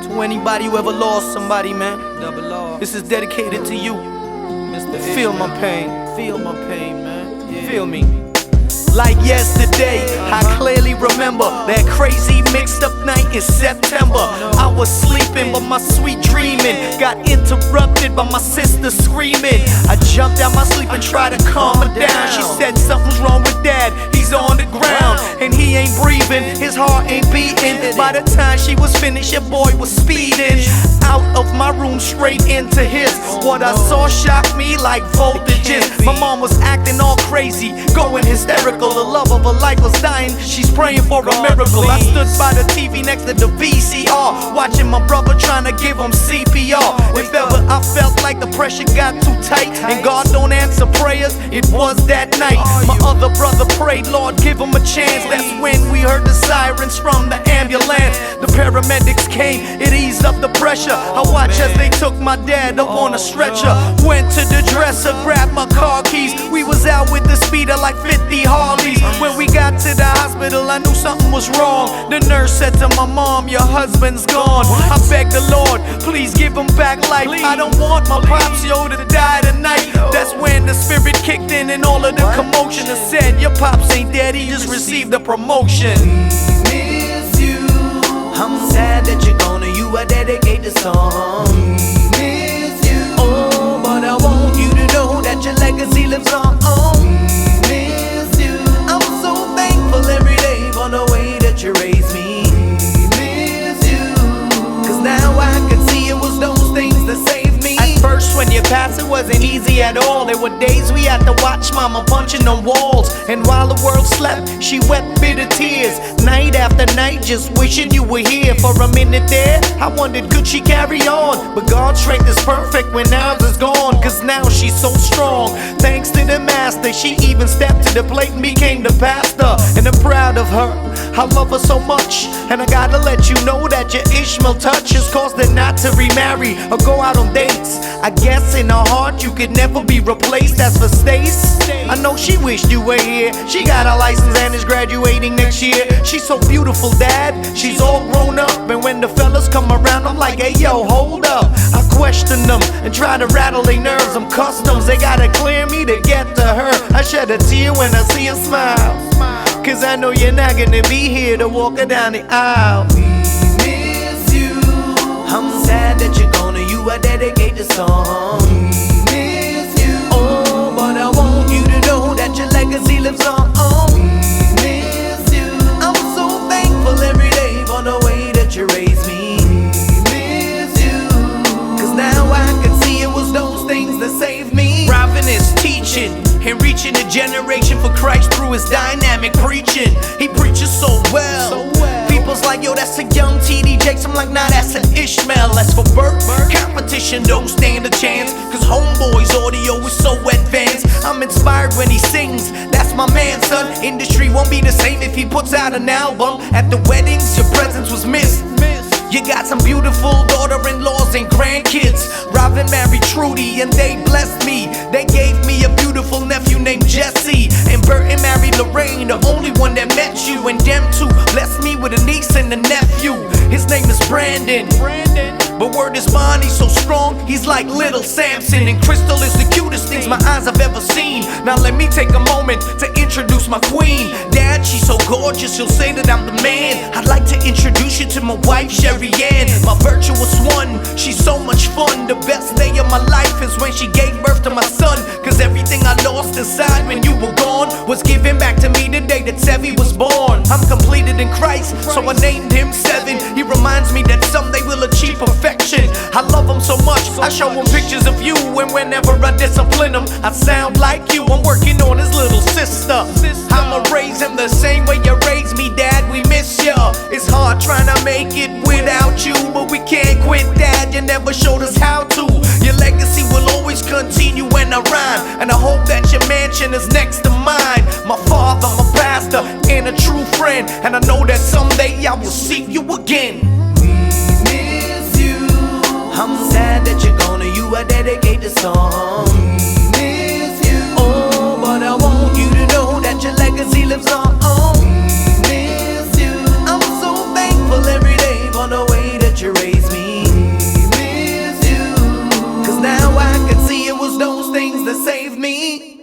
To anybody who ever lost somebody, man, this is dedicated to you. Feel my pain. Feel my pain, man. Yeah. Feel me. Like yesterday, I clearly remember that crazy mixed up night in September. I was sleeping, but my sweet dreaming got interrupted by my sister screaming. I jumped out my sleep and tried to calm her down. She said something's wrong with dad, he's on the ground and he ain't breathing, his heart ain't beating. By the time she was finished, your boy was speeding out of my room straight into his. What I saw shocked me like voltages. My mom was acting all crazy, going hysterical. The love of her life was dying, she's praying for a miracle. I stood by the TV next to the VCR, watching my brother trying to give him CPR. If ever I felt like the pressure got too tight and God don't answer prayers, it was that night. My other brother prayed, Lord give him a chance. That's when we heard the sirens from the ambulance. The paramedics came, it eased up the pressure. I watched as they took my dad up on a stretcher. Went to the dresser, grabbed my car keys. We was out with the speeder like 50 Harleys. When we got to the hospital, I knew something was wrong. The nurse said to my mom, your husband's gone. I begged the Lord, please give him back life. I don't want my pops, yo, to die tonight. That's when the spirit kicked in and all of the commotion and said, your pops ain't dead, he just received a promotion. Miss you. I'm sad that you're gone and you I dedicate the song. Miss you. Oh, but I want you to know that your legacy lives on. Miss you. I'm so thankful every day for the way that you raised me. Miss you. Cause now I can see it was those things that saved me. At first when you passed it wasn't easy at all. There were days we had to watch mama punching on walls, and while the world slept she wept bitter tears. Night after night just wishing you were here. For a minute there I wondered could she carry on, but God's strength is perfect when ours is gone. Cause now she's so strong, thanks to the master. She even stepped to the plate and became the pastor. And I'm proud of her, I love her so much. And I gotta let you know that your Ishmael touch has caused her not to remarry or go out on dates. I guess in her heart you could never be replaced. As for Stace, I know she wished you were here. She got a license and is graduating next year. She's so beautiful, dad, she's all grown up. And when the fellas come around I'm like, hey yo, hold up. I question them and try to rattle their nerves. I'm customs, they gotta clear me to get to her. I shed a tear when I see her smile, cause I know you're not gonna be here to walk her down the aisle. Miss you. I'm sad that you're gone and you I dedicate the song. Miss you. Oh, but I want you to know that your legacy lives on. Miss you. I'm so thankful every day for the way that you raised me. Miss you. Cause now I can see it was those things that saved me. Robin is teaching and reaching a generation for Christ through his dynamic preaching. He preaches so well. People's like, yo, that's a young TD Jakes. I'm like, nah, that's an Ishmael. As for Bert, competition don't stand a chance, cause Homeboy's audio is so advanced. I'm inspired when he sings, that's my man, son. Industry won't be the same if he puts out an album. At the weddings, your presence was missed. You got some beautiful daughter-in-laws and grandkids. Robin married Trudy and they blessed me. They gave me a beautiful nephew named Jesse. And Burton married Lorraine, the only one that met you. And them two blessed me with a niece and a nephew. His name is Brandon. But word is bond, he's so strong, he's like little Samson. And Crystal is the cutest things my eyes have ever seen. Now let me take a moment to introduce my queen. Dad, she's so gorgeous, she'll say that I'm the man. I'd like to introduce you to my wife, Sherry Ann, my virtuous one. She's so much fun. The best day of my life is when she gave birth to my son. Cause everything I lost inside when you were gone was given back to me the day that Sevi was born. I'm completed in Christ, so I named him Seven. He reminds me that someday we'll achieve perfection. I love him so much, I show him pictures of you. And whenever I discipline him, I sound like you. I'm working on his little sister. I'ma raise him the same way you raised me, Dad, we miss ya. It's hard trying to make it without you, but we can't quit, Dad, you never showed us how to. Your legacy will always continue when I rhyme, and I hope that your mansion is next to mine. My father, my pastor, and a true friend, and I know that someday I will see you again. I'm sad that you're gone and you I dedicate the song. Miss you. Oh, but I want you to know that your legacy lives on. Miss you. I'm so thankful every day for the way that you raised me. save me.